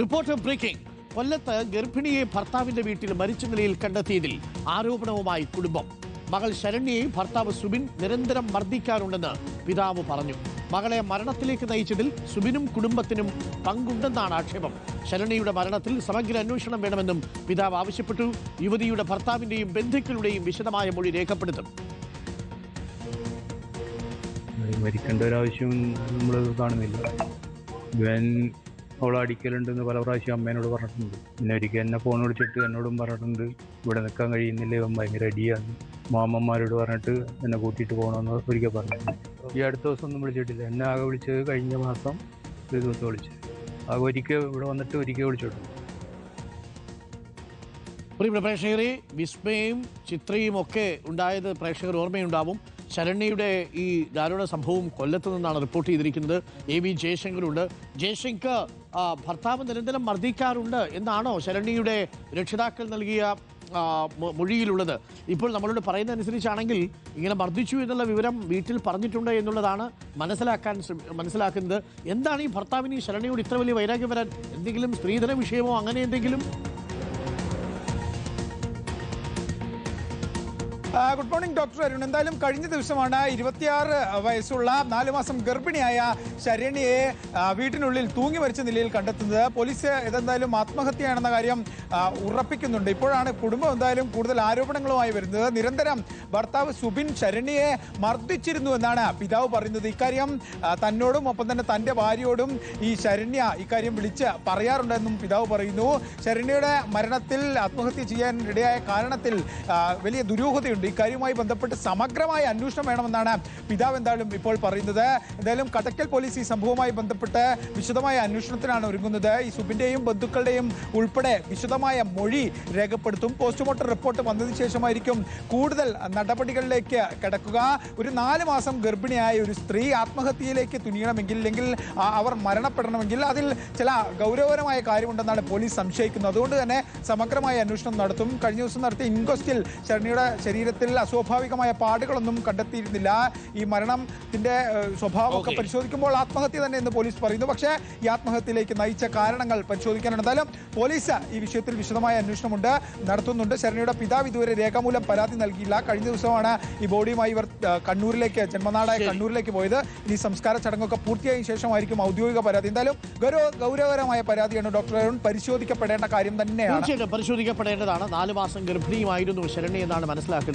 Reporter breaking. കൊല്ലത്ത് ഗർഭിണിയെ ഭർത്താവിന്റെ വീട്ടിൽ മരിച്ച നിലയിൽ കണ്ടെത്തിയതിൽ ആരോപണവുമായി കുടുംബം. മകൾ ശരണ്യയെ ഭർത്താവ് സുബിൻ നിരന്തരം മർദ്ദിക്കാറുണ്ടെന്ന് പിതാവ് പറഞ്ഞു. മകളെ മരണത്തിലേക്ക് നയിച്ചതിൽ സുബിനും കുടുംബത്തിനും പങ്കുണ്ടെന്നാണ് ആക്ഷേപം. ശരണ്യയുടെ മരണത്തിൽ സമഗ്ര അന്വേഷണം വേണമെന്നും പിതാവ് ആവശ്യപ്പെട്ടു. യുവതിയുടെ ഭർത്താവിന്റെയും ബന്ധുക്കളുടെയും വിശദമായ മൊഴി രേഖപ്പെടുത്തും. മരിക്കേണ്ട ഒരാവശ്യം നമ്മൾ കാണുന്നില്ല. ഇവൻ അവളെ അടിക്കലുണ്ടെന്ന് പല പ്രാവശ്യം അമ്മേനോട് പറഞ്ഞിട്ടുണ്ട്. പിന്നെ ഒരിക്കൽ എന്നെ ഫോൺ വിളിച്ചിട്ട് എന്നോടും പറഞ്ഞിട്ടുണ്ട് ഇവിടെ നിൽക്കാൻ കഴിയുന്നില്ല, ഇവൻ ഭയങ്കര അടിയാണ്. മാമന്മാരോട് പറഞ്ഞിട്ട് എന്നെ കൂട്ടിയിട്ട് പോകണമെന്ന് ഒരിക്കൽ പറഞ്ഞു. ഈ അടുത്ത ദിവസം ഒന്നും വിളിച്ചിട്ടില്ല. എന്നെ ആകെ വിളിച്ചത് കഴിഞ്ഞ മാസം ഒരു ദിവസം വിളിച്ചത്. ആകെ ഒരിക്കൽ ഇവിടെ വന്നിട്ട് ഒരിക്കൽ വിളിച്ചിട്ടുണ്ട്. പ്രിയ പ്രേക്ഷകരെ, വിസ്മയും ചിത്രയും ഒക്കെ ഉണ്ടായത് പ്രേക്ഷകർ ഓർമ്മയുണ്ടാവും. ശരണ്യയുടെ ഈ ദാരുണ സംഭവം കൊല്ലത്ത് നിന്നാണ് റിപ്പോർട്ട് ചെയ്തിരിക്കുന്നത്. AV ജയശങ്കറുണ്ട്. ജയശങ്കർ, ഭർത്താവ് നിരന്തരം മർദ്ദിക്കാറുണ്ട് എന്നാണോ ശരണ്യയുടെ രക്ഷിതാക്കൾ നൽകിയ മൊഴിയിലുള്ളത്? ഇപ്പോൾ നമ്മളോട് പറയുന്ന അനുസരിച്ചാണെങ്കിൽ ഇങ്ങനെ മർദ്ദിച്ചു എന്നുള്ള വിവരം വീട്ടിൽ പറഞ്ഞിട്ടുണ്ട് എന്നുള്ളതാണ് മനസ്സിലാക്കുന്നത്. എന്താണ് ഈ ഭർത്താവിന് ഈ ശരണ്യയോട് ഇത്ര വലിയ വൈരാഗ്യം വരാൻ? എന്തെങ്കിലും സ്ത്രീധന വിഷയമോ അങ്ങനെ എന്തെങ്കിലും? Good morning doctor Arun. എന്തായാലും കഴിഞ്ഞ ദിവസമാണ് 26 വയസ്സുള്ള 4 മാസം ഗർഭിണിയായ ശരണ്യയെ വീട്ടിനുള്ളിൽ തൂങ്ങി മരിച്ച നിലയിൽ കണ്ടെത്തുന്നത്. പോലീസ് ഇതെന്തായാലും ആത്മഹത്യയാണെന്ന കാര്യം ഉറപ്പിക്കുന്നുണ്ട്. ഇപ്പോഴാണ് കുടുംബം എന്തായാലും കൂടുതൽ ആരോപണങ്ങളുമായി വരുന്നത്. നിരന്തരം ഭർത്താവ് സുബിൻ ശരണ്യയെ മർദ്ദിച്ചിരുന്നു എന്നാണ് പിതാവ് പറയുന്നത്. ഇക്കാര്യം തന്നോടും ഒപ്പം തന്നെ തൻ്റെ ഭാര്യയോടും ഈ ശരണ്യ ഇക്കാര്യം വിളിച്ച് പറയാറുണ്ടെന്നും പിതാവ് പറയുന്നു. ശരണ്യയുടെ മരണത്തിൽ ആത്മഹത്യ ചെയ്യാൻ ഇടയായ കാരണത്തിൽ വലിയ ദുരൂഹതയുണ്ട്. ഇക്കാര്യവുമായി ബന്ധപ്പെട്ട് സമഗ്രമായ അന്വേഷണം വേണമെന്നാണ് പിതാവ് എന്തായാലും ഇപ്പോൾ പറയുന്നത്. എന്തായാലും കടക്കൽ പോലീസ് ഈ സംഭവവുമായി ബന്ധപ്പെട്ട് വിശദമായ അന്വേഷണത്തിനാണ് ഒരുങ്ങുന്നത്. ഈ സുബിന്റെയും ബന്ധുക്കളുടെയും ഉൾപ്പെടെ വിശദമായ മൊഴി രേഖപ്പെടുത്തും. പോസ്റ്റ്മോർട്ടം റിപ്പോർട്ട് വന്നതിന് ശേഷമായിരിക്കും കൂടുതൽ നടപടികളിലേക്ക് കിടക്കുക. ഒരു 4 മാസം ഗർഭിണിയായ ഒരു സ്ത്രീ ആത്മഹത്യയിലേക്ക് തുനിയണമെങ്കിൽ, അല്ലെങ്കിൽ അവർ മരണപ്പെടണമെങ്കിൽ അതിൽ ചില ഗൗരവകരമായ കാര്യമുണ്ടെന്നാണ് പോലീസ് സംശയിക്കുന്നത്. അതുകൊണ്ട് തന്നെ സമഗ്രമായ അന്വേഷണം നടത്തും. കഴിഞ്ഞ ദിവസം നടത്തിയ ഇൻക്വസ്റ്റിൽ ശരണ്യയുടെ ശരീരത്തിൽ അസ്വാഭാവികമായ പാടുകളൊന്നും കണ്ടെത്തിയിരുന്നില്ല. ഈ മരണത്തിന്റെ സ്വഭാവമൊക്കെ പരിശോധിക്കുമ്പോൾ ആത്മഹത്യ തന്നെ എന്ന് പോലീസ് പറയുന്നു. പക്ഷേ ഈ ആത്മഹത്യയിലേക്ക് നയിച്ച കാരണങ്ങൾ പരിശോധിക്കാനാണ്. എന്തായാലും പോലീസ് ഈ വിഷയത്തിൽ വിശദമായ അന്വേഷണമുണ്ട് നടത്തുന്നുണ്ട്. ശരണ്യയുടെ പിതാവ് ഇതുവരെ രേഖാമൂലം പരാതി നൽകിയില്ല. കഴിഞ്ഞ ദിവസമാണ് ഈ ബോഡിയുമായി ഇവർ കണ്ണൂരിലേക്ക്, ജന്മനാടായ കണ്ണൂരിലേക്ക് പോയത്. ഇനി സംസ്കാര ചടങ്ങൊക്കെ പൂർത്തിയായ ശേഷമായിരിക്കും ഔദ്യോഗിക പരാതി. എന്തായാലും ഗൗരവകരമായ പരാതിയാണ് ഡോക്ടർ അരുൺ. പരിശോധിക്കപ്പെടേണ്ട കാര്യം തന്നെയാണ്. പരിശോധിക്കപ്പെടേണ്ടതാണ്. 4 മാസം ഗർഭിണിയുമായിരുന്നു ശരണ്യ എന്നാണ് മനസ്സിലാക്കുന്നത്.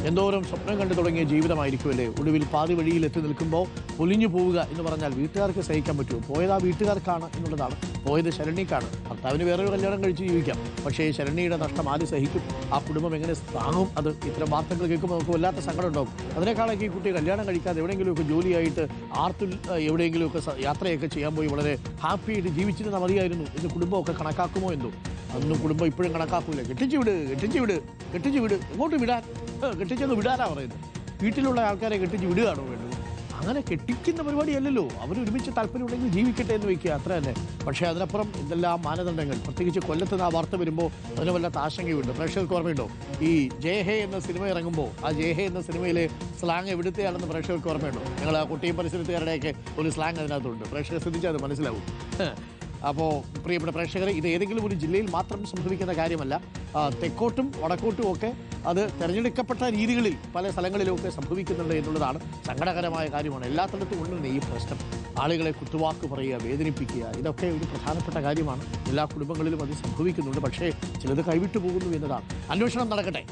എന്തോരം സ്വപ്നം കണ്ടു തുടങ്ങിയ ജീവിതമായിരിക്കുമല്ലേ. ഒടുവിൽ പാതി വഴിയിൽ എത്തി നിൽക്കുമ്പോൾ പൊലിഞ്ഞു പോവുക എന്ന് പറഞ്ഞാൽ വീട്ടുകാർക്ക് സഹിക്കാൻ പറ്റുമോ? പോയത് ആ വീട്ടുകാർക്കാണ് എന്നുള്ളതാണ്. പോയത് ശരണ്യക്കാണ്. ഭർത്താവിന് വേറൊരു കല്യാണം കഴിച്ച് ജീവിക്കാം. പക്ഷേ ശരണ്യയുടെ നഷ്ടം ആര് സഹിക്കും? ആ കുടുംബം എങ്ങനെ താങ്ങും? അത് ഇത്തരം വാർത്തകൾ കേൾക്കുമ്പോൾ നമുക്ക് വല്ലാത്ത സങ്കടം ഉണ്ടാവും. അതിനേക്കാളൊക്കെ ഈ കുട്ടി കല്യാണം കഴിക്കാതെ എവിടെയെങ്കിലുമൊക്കെ ജോലിയായിട്ട് ആർത്തിൽ എവിടെയെങ്കിലുമൊക്കെ യാത്രയൊക്കെ ചെയ്യാൻ പോയി വളരെ ഹാപ്പിയായിട്ട് ജീവിച്ചിരുന്ന മതിയായിരുന്നു എന്ന് കുടുംബമൊക്കെ കണക്കാക്കുമോ എന്തോ? അന്നും കുടുംബം ഇപ്പോഴും കണക്കാക്കൂല. കെട്ടിച്ചു വിട്. എങ്ങോട്ട് വിടാൻ? കെട്ടിച്ചൊന്ന് വിടാനാ പറയുന്നത്. വീട്ടിലുള്ള ആൾക്കാരെ കെട്ടിച്ച് വിടുകയാണോ വേണ്ടത്? അങ്ങനെ കെട്ടിക്കുന്ന പരിപാടിയല്ലല്ലോ. അവരൊരുമിച്ച് താല്പര്യമുണ്ടെങ്കിൽ ജീവിക്കട്ടെ എന്ന് വയ്ക്കുക, അത്ര തന്നെ. പക്ഷേ അതിനപ്പുറം ഇതെല്ലാം മാനദണ്ഡങ്ങൾ. പ്രത്യേകിച്ച് കൊല്ലത്ത് നിന്ന് ആ വാർത്ത വരുമ്പോൾ അതിന് വല്ലാത്ത ആശങ്കയുണ്ട്. പ്രേക്ഷകർക്ക് ഓർമ്മയുണ്ടോ? ഈ ജയഹേ എന്ന സിനിമ ഇറങ്ങുമ്പോൾ ആ ജയഹേ എന്ന സിനിമയിലെ സ്ലാങ് എവിടുത്തെയാണെന്ന് പ്രേക്ഷകർക്ക് ഓർമ്മയുണ്ടോ? ഞങ്ങൾ ആ കുട്ടിയും പരിസരത്തുകാരുടെയൊക്കെ ഒരു സ്ലാങ് അതിനകത്തുണ്ട്. പ്രേക്ഷകർ ശ്രദ്ധിച്ചാൽ അത് മനസ്സിലാവും. അപ്പോൾ പ്രിയപ്പെട്ട പ്രേക്ഷകരെ, ഇത് ഏതെങ്കിലും ഒരു ജില്ലയിൽ മാത്രം സംഭവിക്കുന്ന കാര്യമല്ല. തെക്കോട്ടും വടക്കോട്ടും ഒക്കെ അത് തിരഞ്ഞെടുക്കപ്പെട്ട രീതികളിൽ പല സ്ഥലങ്ങളിലുമൊക്കെ സംഭവിക്കുന്നുണ്ട് എന്നുള്ളതാണ് സങ്കടകരമായ കാര്യമാണ്. എല്ലാത്തിടത്തും ഉണ്ട് ഈ പ്രശ്നം. ആളുകളെ കുത്തുവാക്ക് പറയുക, വേദനിപ്പിക്കുക, ഇതൊക്കെ ഒരു പ്രധാനപ്പെട്ട കാര്യമാണ്. എല്ലാ കുടുംബങ്ങളിലും അത് സംഭവിക്കുന്നുണ്ട്. പക്ഷേ ചിലത് കൈവിട്ടു പോകുന്നു എന്നതാണ്. അന്വേഷണം നടക്കട്ടെ.